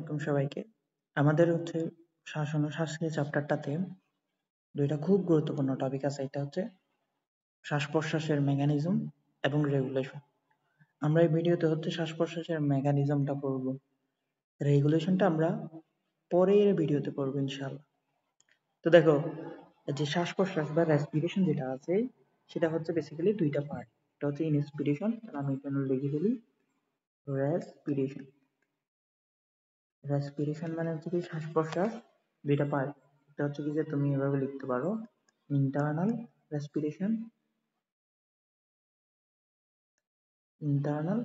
আলাইকুম সবাইকে। আমাদের শ্বাসন ও শ্বাসক্রিয়া চ্যাপ্টারটাতে দুইটা খুব গুরুত্বপূর্ণ টপিক আছে। এটা হচ্ছে শ্বাস-প্রশ্বাসের মেকানিজম এবং রেগুলেশন। আমরা এই ভিডিওতে শ্বাস-প্রশ্বাসের মেকানিজমটা পড়ব। রেগুলেশনটা আমরা পরের ভিডিওতে পড়ব ইনশাআল্লাহ। তো দেখো, যে শ্বাস-প্রশ্বাস বা রেসপিরেশন যেটা আছে সেটা হচ্ছে বেসিক্যালি দুইটা পার্ট। এটা হচ্ছে ইনস্পিরেশন, আমি এখানে লিখে ফেলি রেসপিরেশন। রেসপিরেশন মানে হচ্ছে কি শ্বাস-প্রশ্বাস দুইটা পার্ট। এটা হচ্ছে কি যে তুমি এভাবে লিখতে পারো, ইন্টারনাল রেসপিরেশন, ইন্টারনাল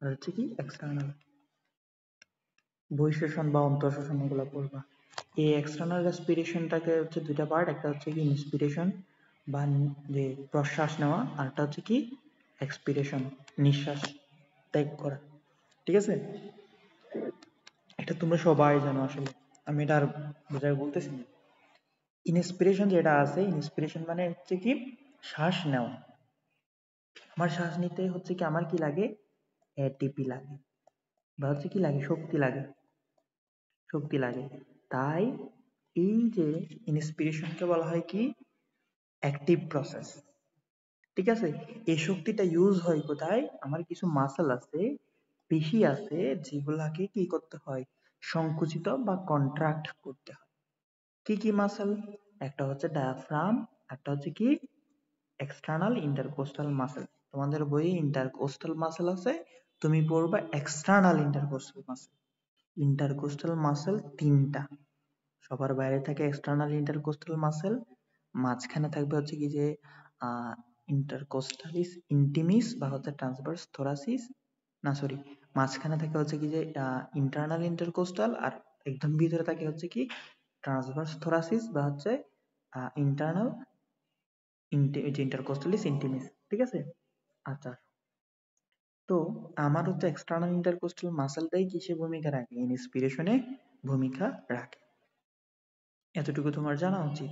আর হচ্ছে কি এক্সটার্নাল। বহিঃশ্বসন বা অন্তঃশ্বসন এগুলো পড়বা। এই এক্সটার্নাল রেসপিরেশনটাকে হচ্ছে দুইটা পার্ট, একটা হচ্ছে কি ইন্সপিরেশন বা যে প্রশ্বাস নেওয়া, আর একটা হচ্ছে কি এক্সপিরেশন, নিঃশ্বাস ত্যাগ করা। ঠিক আছে, এটা তোমরা সবাই জানো আসলে, আমি এটা আর বোঝায় বলতেছি না। ইন্সপিরেশন যেটা আছে, ইন্সপিরেশন মানে হচ্ছে কি শ্বাস নেওয়া। আমার শ্বাস নিতে হচ্ছে কি আমার কি লাগে, এটিপি লাগে বা হচ্ছে কি লাগে, শক্তি লাগে, শক্তি লাগে। তাই এই যে ইন্সপিরেশনকে বলা হয় কি অ্যাক্টিভ প্রসেস। ঠিক আছে, এই শক্তিটা ইউজ হয় কোথায়, আমার কিছু মাসল আছে, পেশি আছে, যেগুলাকে কি করতে হয়, সংকুচিত বা কন্ট্রাক্ট করতে হয়। কি কি মাসল? একটা হচ্ছে ডায়াফ্রাম, একটা হচ্ছে কি এক্সটার্নাল ইন্টারকোস্টাল মাসেল। তোমাদের বইয়ে ইন্টারকোস্টাল মাসেল আছে, তুমি পড়বা external intercostal muscle. Intercostal muscle তিনটা, সবার বাইরে থাকে এক্সটার্নাল ইন্টারকোস্টাল মাসেল, মাঝখানে থাকবে হচ্ছে কি যে ইন্টারকোস্টালিস ইন্টিমিস বা হচ্ছে ট্রান্সভার্স থোরাসিস, না সরি, মাঝখানে থাকে হচ্ছে কি যে ইন্টারনাল ইন্টারকোস্টাল, আর একদম ভিতরে থাকে হচ্ছে কি ট্রান্সভার্স থোরাসিস বা হচ্ছে ইন্টারনাল ইন্টারকোস্টালিস ইন্টিমিস। ঠিক আছে, আচ্ছা। তো আমার এক্সটার্নাল ইন্টারকোস্টাল মাসলটাই কিসে ভূমিকা রাখে, ইন্সপিরেশনে ভূমিকা রাখে। এতটুকু তোমার জানা উচিত।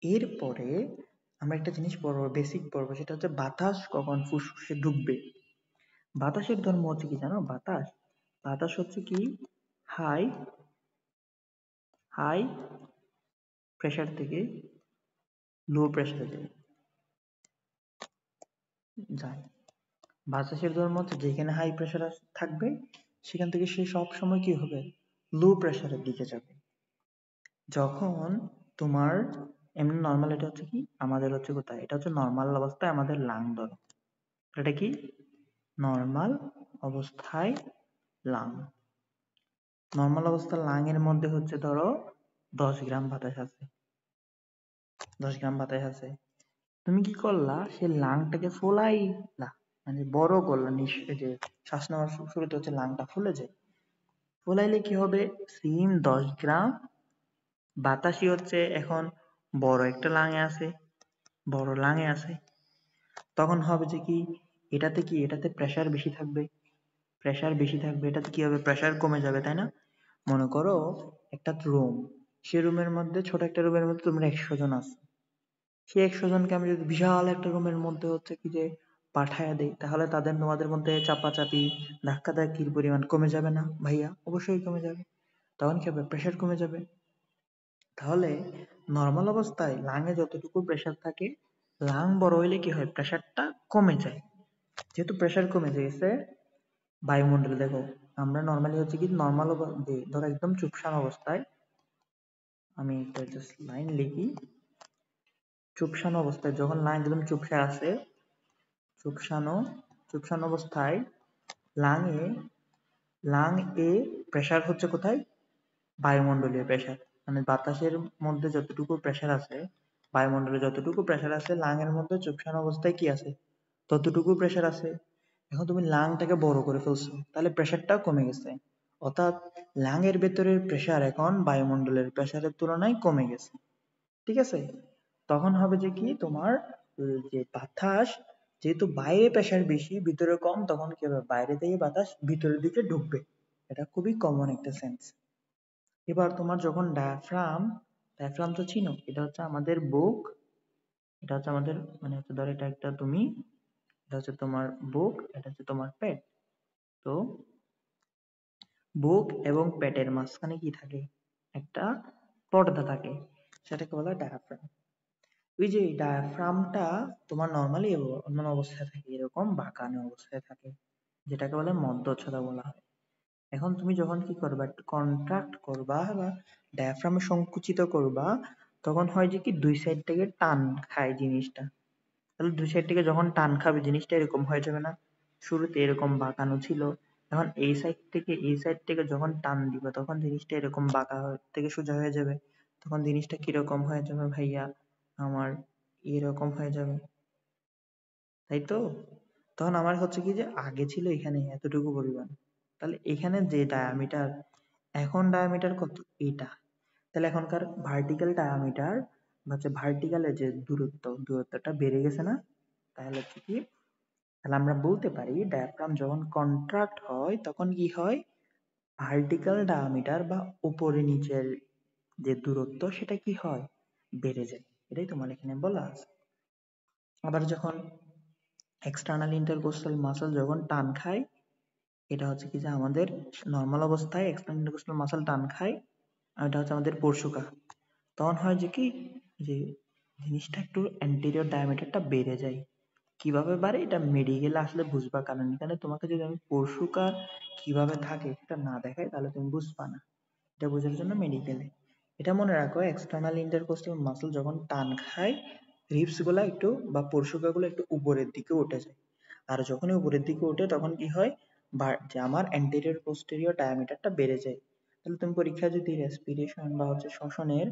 এরপরে আমরা একটা জিনিস পড়বো, বেসিক পড়বো, সেটা হচ্ছে বাতাস কখন ফুসফুসে ঢুকবে। বাতাসের ধর্ম হচ্ছে কি জানো, বাতাস বাতাস হচ্ছে কি হাই হাই প্রেসার থেকে লো প্রেসারে যায়। বাতাসের ধর্ম হচ্ছে যেখানে হাই প্রেসার থাকবে সেখান থেকে সে সব সময় কি হবে, লো প্রেসারের দিকে যাবে। যখন তোমার এমনি নর্মাল, এটা হচ্ছে কি আমাদের হচ্ছে কোথায়, এটা হচ্ছে নর্মাল অবস্থায় আমাদের লাং ধরো, এটা কি নর্মাল অবস্থায় লাং। নর্মাল অবস্থায় লাং এর মধ্যে হচ্ছে ধরো 10 গ্রাম বাতাস আছে, 10 গ্রাম বাতাস আছে। তুমি কি করলা, সে লাংটাকে ফোলাইলা, মানে বড় করলা, যে শ্বাস নেওয়ার শুরুতে হচ্ছে লাংটা ফুলে যায়। ফোলাইলে কি হবে, সেম 10 গ্রাম বাতাসই হচ্ছে এখন বড় একটা লাঙে আছে, বড় লাঙে আছে। তখন হবে যে কি, এটাতে প্রেসার বেশি থাকবে, প্রেসার বেশি থাকবে, এটাতে কি হবে, প্রেসার কমে যাবে, তাই না? মনে করো একটা রুম, সে রুমের মধ্যে, ছোট একটা রুমের মধ্যে তোমরা 100 জন আছো। সেই 100 জনকে আমি যদি বিশাল একটা রুমের মধ্যে হচ্ছে কি যে পাঠায়া দেই, তাহলে তোমাদের মধ্যে চাপাচাপি, ধাক্কাধাক্কির পরিমাণ কমে যাবে না ভাইয়া? অবশ্যই কমে যাবে। তখন কি হবে, প্রেসার কমে যাবে। তাহলে নর্মাল অবস্থায় লাঙে যতটুকু প্রেসার থাকে, লাং বড় হইলে কি হয়, প্রেসারটা কমে যায়। যেহেতু প্রেসার কমে গেছে, বায়ুমণ্ডলে দেখো, আমরা নর্মালি হচ্ছে কি নর্মাল ধরো একদম চুপসান অবস্থায়, আমি একটা জাস্ট লাইন লিখি, চুপসান অবস্থায় যখন লাং একদম চুপসে আছে, চুপসানো চুপসান অবস্থায় লাঙে লাং এ প্রেসার হচ্ছে কোথায়, বায়ুমণ্ডলীয় প্রেসার, মানে বাতাসের মধ্যে যতটুকু প্রেসার আছে, বায়ুমণ্ডলে যতটুকু প্রেসার আছে, লাংয়ের মধ্যে চুপসান অবস্থায় কি আছে, ততটুকু প্রেসার আছে। এখন তুমি লাংটাকে বড় করে ফেলছো, তাহলে প্রেসারটাও কমে গেছে, অর্থাৎ লাংয়ের ভেতরের প্রেসার এখন বায়ুমণ্ডলের প্রেসারের তুলনায় কমে গেছে। ঠিক আছে, তখন হবে যে কি তোমার যে বাতাস, যেহেতু বাইরে প্রেসার বেশি ভিতরে কম, তখন কি হবে, বাইরে থেকে বাতাস ভিতরের দিকে ঢুকবে। এটা খুবই কমন একটা সেন্স। এবার তোমার যখন ডায়াফ্রাম, ডায়াফ্রাম তো চিনো, এটা হচ্ছে আমাদের বুক, এটা হচ্ছে আমাদের, মানে হচ্ছে ধরো এটা একটা তুমি, এটা হচ্ছে তোমার বুক, এটা হচ্ছে তোমার পেট। তো বুক এবং পেটের মাঝখানে কি থাকে? একটা পর্দা থাকে, সেটাকে বলা হয় ডায়াফ্রাম। ওই যে ডায়াফ্রামটা তোমার নর্মালি অন্য অবস্থায় থাকে, এরকম বাঁকানো অবস্থায় থাকে, যেটাকে বলে মধ্যচ্ছদা বলা হয়। এখন তুমি যখন কি করবা, একটু কন্ট্রাক্ট করবা বা ডায়াফ্রামে সংকুচিত করবা, তখন হয় যে কি দুই সাইড থেকে টান খায় জিনিসটা। তাহলে দুই সাইড থেকে যখন টান খাবে জিনিসটা এরকম হয়ে যাবে না? শুরুতে এরকম বাঁকানো ছিল, এখন এই সাইড থেকে এই সাইড থেকে যখন টান দিবে তখন জিনিসটা এরকম বাঁকা থেকে সোজা হয়ে যাবে। তখন জিনিসটা কিরকম হয়ে যাবে ভাইয়া আমার? এরকম হয়ে যাবে, তাই তো? তখন আমার হচ্ছে কি যে আগে ছিল এখানে এতটুকু পরিমাণ, তাহলে এখানে যে ডায়ামিটার, এখন ডায়ামিটার কত? এটা। তাহলে এখনকার ভার্টিক্যাল ডায়ামিটার বা হচ্ছে ভার্টিক্যালের যে দূরত্বটা বেড়ে গেছে না? তাহলে হচ্ছে কি, তাহলে আমরা বলতে পারি ডায়াফ্রাম যখন কন্ট্রাক্ট হয় তখন কি হয়, ভার্টিক্যাল ডায়ামিটার বা উপরে নিচের যে দূরত্ব সেটা কি হয়, বেড়ে যায়। এটাই তোমার এখানে বলা আছে। আবার যখন এক্সটার্নাল ইন্টারকোস্টাল মাসল যখন টান খায়, এটা হচ্ছে কি যে আমাদের নর্মাল অবস্থায় এক্সটার্নাল ইন্টারকোস্টাল মাসল টান খায়, আর এটা হচ্ছে আমাদের পরশুকা। তখন হয় যে কি, যে জিনিসটা একটু অ্যান্টেরিয়র ডায়ামিটারটা বেড়ে যায়। কিভাবে বাড়ে এটা মেডিকেলে আসলে বুঝবা, কারণ এখানে তোমাকে যদি আমি পরশুকা কিভাবে থাকে এটা না দেখাই তাহলে তুমি বুঝবা না। এটা বোঝার জন্য মেডিকেলে এটা মনে রাখো, এক্সটার্নাল ইন্টারকোস্টাল মাসল যখন টান খায়, রিবস গুলা একটু বা পরশুকা গুলো একটু উপরের দিকে উঠে যায়। আর যখনই উপরের দিকে ওঠে তখন কি হয়, যে আমার অ্যান্টেরিয়র পোস্টেরিয়র ডায়ামিটারটা বেড়ে যায়। তাহলে তুমি পরীক্ষায় যদি রেসপিরেশন বা হচ্ছে শ্বসনের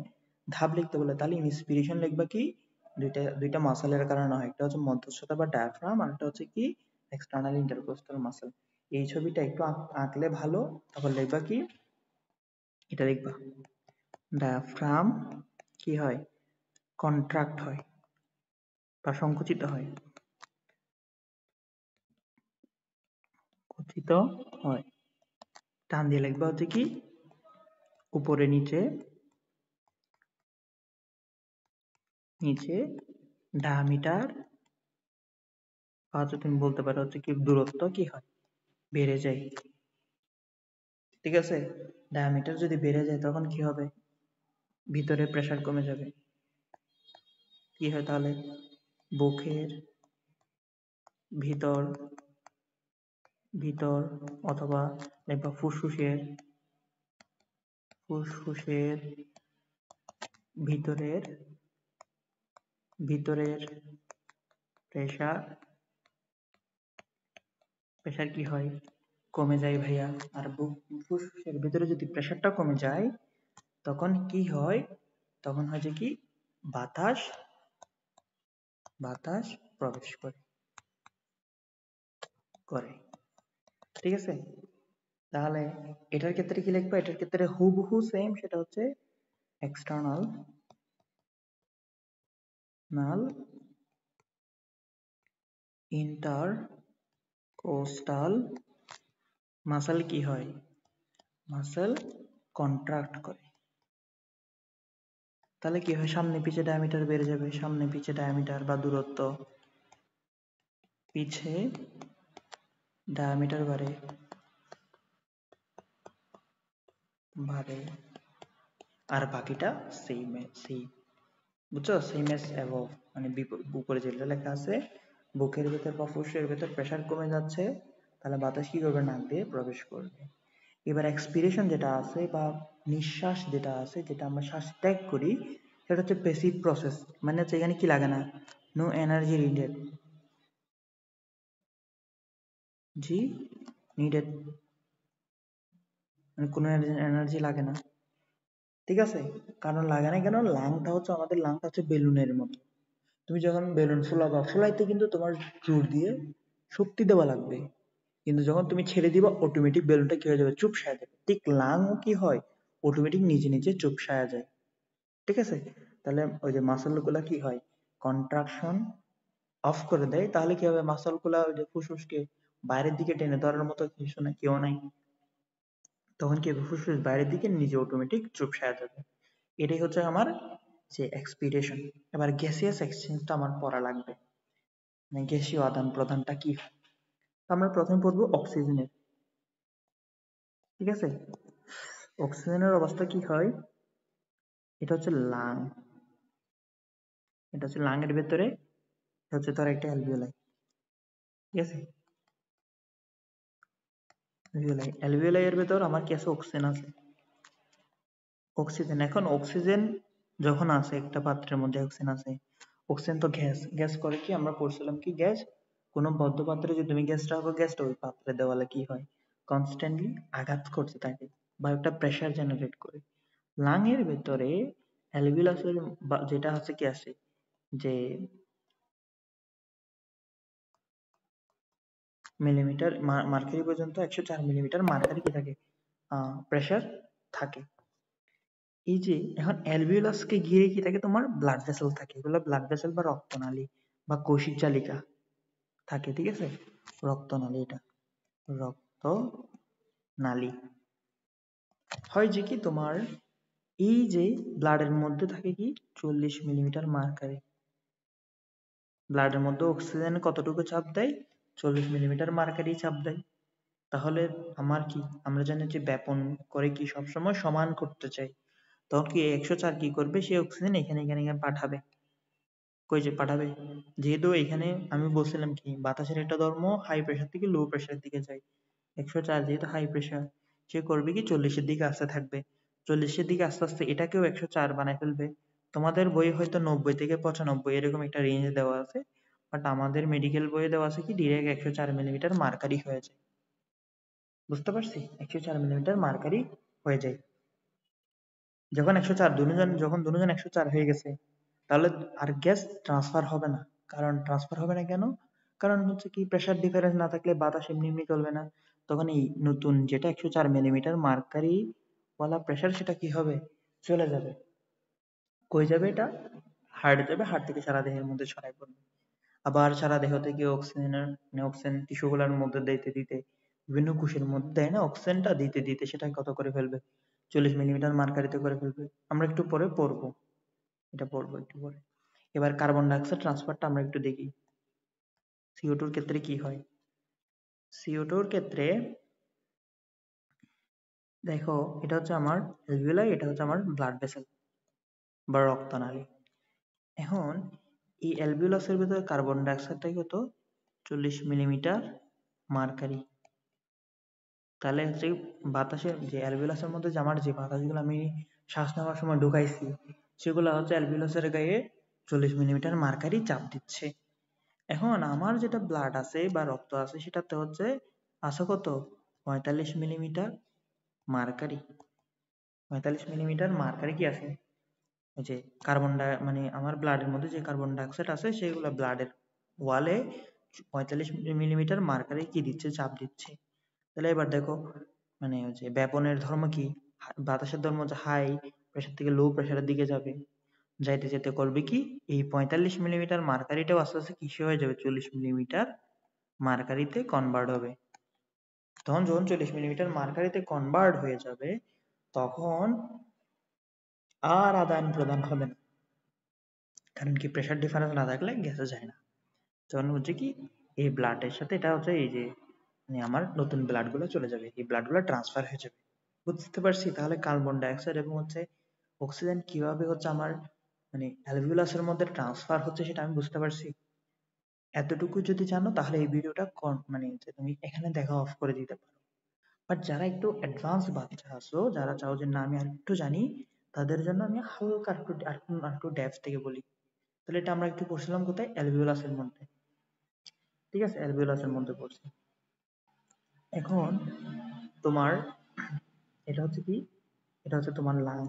ধাপ লিখতে বলে, তাহলে ইন্সপিরেশন লিখবা কি, দুইটা দুইটা মাসেলের কারণে হয়, একটা হচ্ছে মধ্যস্থতা বা ডায়াফ্রাম, আর একটা হচ্ছে কি এক্সটার্নাল ইন্টারকোস্টাল মাসল। এই ছবিটা একটু আঁকলে ভালো, তখন লিখবা কি, এটা লিখবা, ডায়াফ্রাম কি হয়, কন্ট্রাক্ট হয় বা সংকুচিত হয়, কুচিত হয়। টান দিয়ে লিখবা হচ্ছে কি, উপরে নিচে, নিচে ডায়ামিটার বা হচ্ছে তুমি বলতে পারো হচ্ছে কি দূরত্ব কি হয়, বেড়ে যায়। ঠিক আছে? ডায়ামিটার যদি বেড়ে যায় তখন কি হবে, ভিতরে প্রেসার কমে যাবে। কি হয় তাহলে, বুকের ভিতর, ভিতর অথবা দেখবা ফুসফুসের, ফুসফুসের ভিতরের, ভিতরের প্রেসার, প্রেসার কি হয়, কমে যায় ভাইয়া। আর ফুসফুসের ভিতরে যদি প্রেসারটা কমে যায় তখন কি হয়, তখন হয় যে কি, বাতাস, বাতাস প্রবেশ করে, করে। ঠিক আছে? তাহলে এটার ক্ষেত্রে কি লিখবা, এটার ক্ষেত্রে হুবহু সেম, সেটা হচ্ছে এক্সটার্নাল নাল ইন্টারকোস্টাল মাসল কি হয়, মাসল কন্ট্রাক্ট করে। তাহলে কি হয়, সামনে পিছে ডায়ামিটার বেড়ে যাবে, সামনে পিছে ডায়ামিটার বা দূরত্ব, পিছে ডায়ামিটার বাড়ে, বাড়ে, আর বাকিটা সেম সেম, বুঝছো? সেম এস অ্যাবভ, মানে উপরে যেটা লেখা আছে, বুকের ভেতর বা ফুসফুসের ভেতর প্রেসার কমে যাচ্ছে, তাহলে বাতাস কি করবে, নাক দিয়ে প্রবেশ করবে। এবার এক্সপিরেশন যেটা আছে বা নিঃশ্বাস যেটা আছে, যেটা আমরা শ্বাস ত্যাগ করি, সেটা হচ্ছে প্যাসিভ প্রসেস, মানে হচ্ছে এখানে কি লাগে না, নো এনার্জি নিডেড, জি নিডেড, মানে কোনো এনার্জি লাগে না। ঠিক আছে? কারণ লাগে না কেন, লাংটা হচ্ছে, আমাদের লাংটা হচ্ছে বেলুনের মতো। তুমি যখন বেলুন ফুলাবা, ফুলাইতে কিন্তু তোমার জোর দিয়ে শক্তি দেওয়া লাগবে, কিন্তু যখন তুমি ছেড়ে দিবা অটোমেটিক বেলুনটা কি হয়ে যাবে, চুপসায়া যাবে। ঠিক লাংও কি হয়, অটোমেটিক নিজে নিজে চুপসায়া যায়। ঠিক আছে? তাহলে ওই যে মাসল গুলা কি হয়, কন্ট্রাকশন অফ করে দেয়, তাহলে কি হবে, মাসল গুলা ওই যে ফুসফুসকে বাইরের দিকে টেনে ধরার মতো কিছু না, কেউ নাই, তখন কি হবে, ফুসফুস বাইরের দিকে নিজে অটোমেটিক চুপসায়া যাবে। এটাই হচ্ছে আমার যে এক্সপিরেশন। এবার গ্যাসিয়াস এক্সচেঞ্জটা আমার পড়া লাগবে, মানে গ্যাসীয় আদান প্রদানটা কি হয়। তো আমরা প্রথমে পড়বো অক্সিজেনের। ঠিক আছে? অক্সিজেনের অবস্থা কি হয়? এটা হচ্ছে লাং, এটা হচ্ছে লাং এর ভেতরে, এটা হচ্ছে তোর একটা অ্যালভিওলাই। ঠিক আছে? অ্যালভিওলাই, অ্যালভিওলাই এর ভেতর আমার কি আছে? অক্সিজেন আছে। অক্সিজেন, এখন অক্সিজেন যখন আছে একটা পাত্রের মধ্যে, অক্সিজেন আছে, অক্সিজেন তো গ্যাস, গ্যাস করে কি, আমরা পড়ছিলাম কি গ্যাস, কোনো বদ্ধ পাত্রে যদি তুমি গ্যাস রাখো, গ্যাসটা ওই পাত্রের দেওয়ালে কি হয়, কনস্ট্যান্টলি আঘাত করতে থাকে বা একটা প্রেসার জেনারেট করে। লাংয়ের ভেতরে অ্যালভিওলাসের যেটা আছে কি আছে, যে মিলিমিটার মার্কারি পর্যন্ত 104 মিলিমিটার মার্কারি কি থাকে, প্রেসার থাকে। এই যে এখন অ্যালভিওলাসকে ঘিরে কি থাকে, তোমার ব্লাড ভেসেল থাকে, এগুলো ব্লাড ভেসেল বা রক্তনালী বা কৌশিক জালিকা থাকে। ঠিক আছে? রক্তনালী, এটা রক্ত নালী। হয় যে কি তোমার এই যে ব্লাডের মধ্যে থাকে কি 40 মিলিমিটার মার্কারি, ব্লাডের মধ্যে অক্সিজেন কতটুকু চাপ দেয়, 40 মিলিমিটার মার্কারি চাপ দেয়। তাহলে আমার কি, আমরা জানি যে ব্যাপন করে কি সবসময় সমান করতে চাই, তখন কি 104 কি করবে, সে অক্সিজেন এখানে এখানে এখানে পাঠাবে। কই যে পাঠাবে, যেহেতু এখানে আমি বলছিলাম কি বাতাসের একটা ধর্ম হাই প্রেশার থেকে লো প্রেশারের দিকে যায়, 104 যেহেতু হাই প্রেশার, সে করবে কি 40-এর দিকে আসতে থাকবে, 40-এর দিকে আস্তে আস্তে এটাকেও 104 বানায় ফেলবে। তোমাদের বই হয়তো 90 থেকে 95 এরকম একটা রেঞ্জ দেওয়া আছে, বাট আমাদের মেডিকেল বইয়ে দেওয়া আছে কি ডিরেক্ট 104 মিলিমিটার মার্কারি হয়ে যায়। বুঝতে পারছি? 104 মিলিমিটার মার্কারি হয়ে যায় যখন 104, দুজন যখন দুজন 104 হয়ে গেছে, তাহলে আর গ্যাস ট্রান্সফার হবে না। কারণ ট্রান্সফার হবে না কেন? কারণ হচ্ছে কি প্রেসার ডিফারেন্স না থাকলে বাতাস এমনি এমনি চলবে না। তখন এই নতুন যেটা 104 মিলিমিটার মার্কারি ওয়ালা প্রেসার, সেটা কি হবে, চলে যাবে। কই যাবে এটা? হার্টে যাবে, হার্ট থেকে সারা দেহের মধ্যে ছড়ায় পড়বে। আবার সারা দেহ থেকে অক্সিজেনের অক্সিজেন টিস্যুগুলোর মধ্যে দিতে দিতে, বিভিন্ন কোষের মধ্যে দেয় না, অক্সিজেনটা দিতে দিতে সেটা কত করে ফেলবে, 40 মিলিমিটার মার্কারিতে করে ফেলবে। আমরা একটু পরে পড়বো, এটা পড়বো একটু পরে। এবার কার্বন ডাইঅক্সাইড ট্রান্সফারটা আমরা একটু দেখি। CO2 এর ক্ষেত্রে কি হয়? CO2 এর ক্ষেত্রে দেখো, এটা হচ্ছে আমার অ্যালভিওলাই, এটা হচ্ছে আমার ব্লাড ভেসেল বা রক্তনালী। এখন এই অ্যালভিওলাসের ভিতরে কার্বন ডাইঅক্সাইড থাকে কত, 40 মিলিমিটার মার্কারি। তাহলে হচ্ছে বাতাসের যে অ্যালভিওলাসের মধ্যে যে আমার যে বাতাসগুলো আমি শ্বাস নেওয়ার সময় ঢুকাইছি, সেগুলো হচ্ছে অ্যালভিওলাসের গায়ে 40 মিলিমিটার মার্কারি চাপ দিচ্ছে। এখন আমার যেটা ব্লাড আছে বা রক্ত আছে, সেটাতে হচ্ছে আছে কত, 45 মিলিমিটার মার্কারি। 45 মিলিমিটার মার্কারি কি আছে, ওই যে কার্বন ডাই মানে আমার ব্লাডের মধ্যে যে কার্বন ডাইঅক্সাইড আছে, সেগুলো ব্লাডের ওয়ালে 45 মিলিমিটার মার্কারি কি দিচ্ছে, চাপ দিচ্ছে। তাহলে এবার দেখো, মানে হচ্ছে ব্যাপনের ধর্ম কি, বাতাসের ধর্ম হচ্ছে হাই প্রেসার থেকে লো প্রেসারের দিকে যাবে, যাইতে যেতে করবে কি এই 45 মিলিমিটার মার্কারিটাও আস্তে আস্তে কিসে হয়ে যাবে, 40 মিলিমিটার মার্কারিতে কনভার্ট হবে। তখন যখন 40 মিলিমিটার মার্কারিতে কনভার্ট হয়ে যাবে, তখন আর আদান প্রদান হবে না। কারণ কি প্রেসার ডিফারেন্স না থাকলে গ্যাসে যায় না। তখন হচ্ছে কি এই ব্লাডের সাথে এটা হচ্ছে এই যে মানে আমার নতুন ব্লাড গুলো চলে যাবে, এই ব্লাড গুলো ট্রান্সফার হয়ে যাবে। বুঝতে পারছি? তাহলে কার্বন ডাইঅক্সাইড এবং হচ্ছে অক্সিজেন কিভাবে হচ্ছে আমার মানে অ্যালভিওলাসের মধ্যে ট্রান্সফার হচ্ছে, সেটা আমি বুঝতে পারছি। এতটুকু যদি জানো, তাহলে এই ভিডিওটা মানে যে তুমি এখানে দেখা অফ করে দিতে পারো। বাট যারা একটু অ্যাডভান্স বাচ্চা আছো, যারা চাও যে না আমি আর একটু জানি, তাদের জন্য আমি হালকা একটু একটু ডেপথ থেকে বলি। তাহলে এটা আমরা একটু পড়ছিলাম কোথায়, অ্যালভিওলাসের মধ্যে। ঠিক আছে, অ্যালভিওলাসের মধ্যে পড়ছি। এখন তোমার এটা হচ্ছে কি, এটা হচ্ছে তোমার লাং,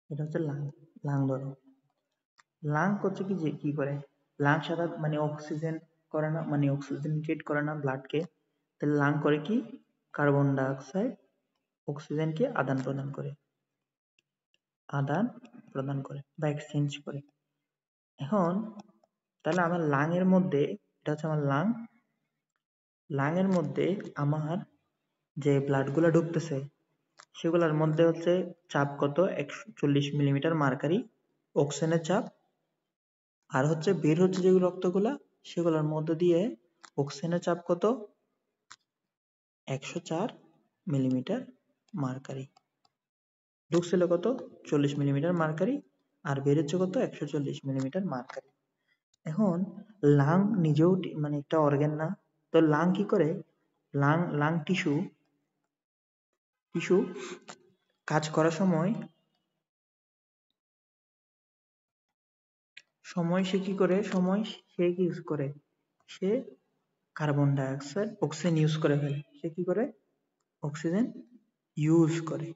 এটা হচ্ছে লাং। লাং ধরো, লাং হচ্ছে কি, যে কি করে, লাং সাদা মানে অক্সিজেন করে না, মানে অক্সিজেনেটেড করে না ব্লাডকে। তাহলে লাং করে কি, কার্বন ডাইঅক্সাইড অক্সিজেনকে আদান প্রদান করে, আদান প্রদান করে বা এক্সচেঞ্জ করে। এখন তাহলে আমার লাং এর মধ্যে, এটা হচ্ছে আমার লাং, লাং এর মধ্যে আমার যে ব্লাড গুলা ঢুকতেছে, সেগুলোর মধ্যে হচ্ছে চাপ কত, 140 মিলিমিটার মার্কারি অক্সিজেনের চাপ। আর হচ্ছে বের হচ্ছে যেগুলো রক্তগুলা, সেগুলোর মধ্যে দিয়ে অক্সিজেনের চাপ কত, 104 মিলিমিটার মার্কারি। ঢুকছিল কত? 40 মিলিমিটার মার্কারি, আর বেরোচ্ছে কত? 140 মিলিমিটার মার্কারি। এখন লাং নিজেও মানে একটা অর্গান না? তো লাং কি করে? লাং টিস্যু কাজ করার সময় সে কি করে? সে কি ইউজ করে? সে কার্বন ডাইঅক্সাইড, অক্সিজেন ইউজ করে ফেলে। সে কি করে? অক্সিজেন ইউজ করে।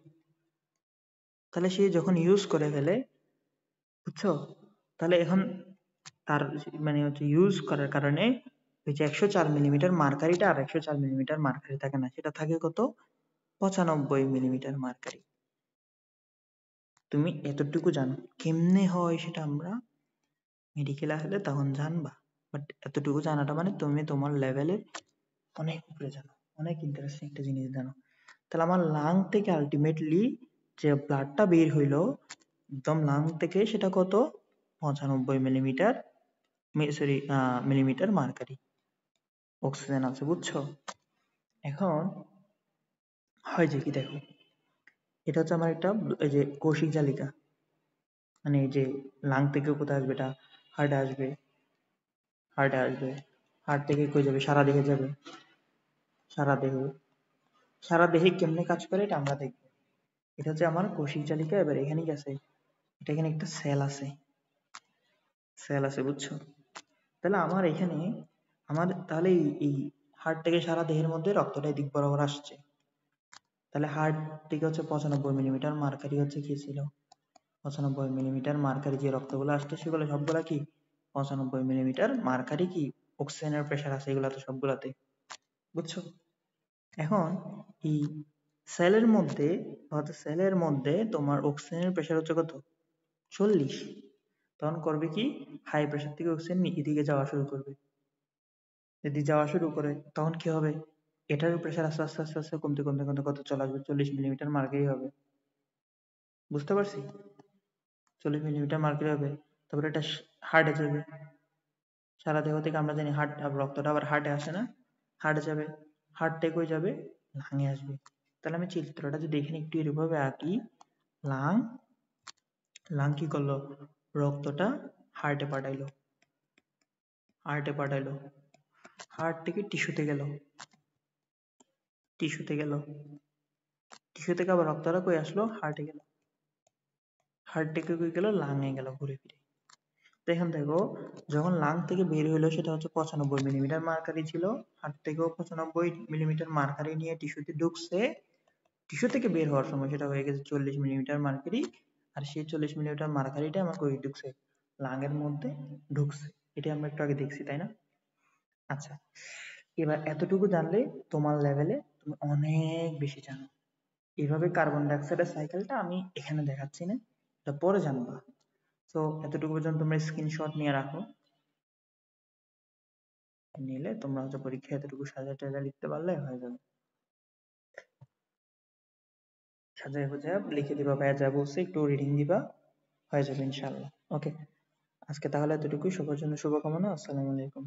তাহলে সে যখন ইউজ করে ফেলে, বুঝছো? তাহলে এখন তার মানে হচ্ছে ইউজ করার কারণে ওই যে 104 মিলিমিটার মার্কারিটা আর 104 মিলিমিটার মার্কারি থাকে না, সেটা থাকে কত? 95 মিলিমিটার মার্কারি। তুমি এতটুকু জানো। কেমনে হয় সেটা আমরা মেডিকেলে আসলে তখন জানবা। বাট এতটুকু জানাটা মানে তুমি তোমার লেভেলের অনেক উপরে জানো, অনেক ইন্টারেস্টিং একটা জিনিস জানো। তাহলে আমার লাং থেকে আলটিমেটলি যে ব্লাডটা বের হইলো, একদম লাং থেকে, সেটা কত? 95 millimetre, sorry, millimetre mercury oxygen আছে, বুঝছো? এখন হয় যে কি দেখো, এটা হচ্ছে আমার একটা এই যে কৌশিক জালিকা, মানে এই যে লাং থেকে কোথায় আসবে? এটা হার্টে আসবে, হার্ট থেকে কই যাবে? সারা দেহে যাবে, সারা দেহে। সারা দেহে কেমনে কাজ করে এটা আমরা দেখবো। এটা হচ্ছে আমার কৌশিক জালিকা। এবার এখানে কি আছে? এটা এখানে একটা সেল আছে, বুঝছো? তাহলে আমার এখানে তাহলে এই হার্ট থেকে সারা দেহের মধ্যে রক্তটা এদিক বরাবর আসছে। তাহলে হার্ট থেকে হচ্ছে 95 মিলিমিটার মার্কারি হচ্ছে কি ছিল? 95 মিলিমিটার মার্কারি যে রক্তগুলো আসছে সেগুলো সবগুলা কি? 95 মিলিমিটার মার্কারি কি অক্সিজেনের প্রেশার আছে এগুলাতে, সবগুলাতে, বুঝছো? এখন এই সেলের মধ্যে তোমার অক্সিজেনের প্রেশার হচ্ছে কত? 40। তখন করবে কি? হাই প্রেশার থেকে অক্সিজেন এদিকে যাওয়া শুরু করবে। যদি যাওয়া শুরু করে তখন কি হবে? এটারও প্রেশার আস্তে আস্তে আস্তে আস্তে কমতে কমতে কমতে কত চলে আসবে? 40 মিলিমিটার মার্কারি হবে। বুঝতে পারছি? 40 মিলিমিটার মার্কারি হবে। তারপরে এটা হার্টে যাবে। সারা দেহ থেকে আমরা জানি হার্ট, রক্তটা আবার হার্টে আসে না? হার্টে যাবে। হার্ট থেকে কই যাবে? লাঙে আসবে। তাহলে আমি চিত্রটা যদি এখানে একটু এরভাবে আঁকি, লাং লাং কি করলো? রক্তটা হার্টে পাঠাইলো, হার্টে পাঠাইলো, হার্ট থেকে টিস্যুতে গেল, টিস্যুতে গেল, টিস্যু থেকে আবার রক্তটা কই আসলো? হার্টে গেল, হার্ট থেকে কই গেল? লাঙে গেল ঘুরে ফিরে। তো এখন দেখো, যখন লাং থেকে বের হইলো সেটা হচ্ছে 95 মিলিমিটার মার্কারি ছিল। হার্ট থেকেও 95 মিলিমিটার মার্কারি নিয়ে টিস্যুতে ঢুকছে। টিস্যু থেকে বের হওয়ার সময় সেটা হয়ে গেছে 40 মিলিমিটার মার্কারি। আর সেই 40 মিলিমিটার মার্কারিটা আমার কই ঢুকছে? লাঙের মধ্যে ঢুকছে। এটা আমরা একটু আগে দেখছি, তাই না? আচ্ছা, এবার এতটুকু জানলে তোমার লেভেলে তুমি অনেক বেশি জানো। এইভাবে কার্বন ডাইঅক্সাইডের সাইকেলটা আমি এখানে দেখাচ্ছি না, এটা পরে জানবা। তো এতটুকু পর্যন্ত তোমরা স্ক্রিনশট নিয়ে রাখো। নিলে তোমরা হচ্ছে পরীক্ষায় এতটুকু সাজা টাজা লিখতে পারলে হয়ে যাবে। সাজায় গুজায় লিখে দিবা, ভাইয়া যা বলছে একটু রিডিং দিবা, হয়ে যাবে ইনশাআল্লাহ। ওকে, আজকে তাহলে এতটুকুই। সবার জন্য শুভকামনা। আসসালামু আলাইকুম।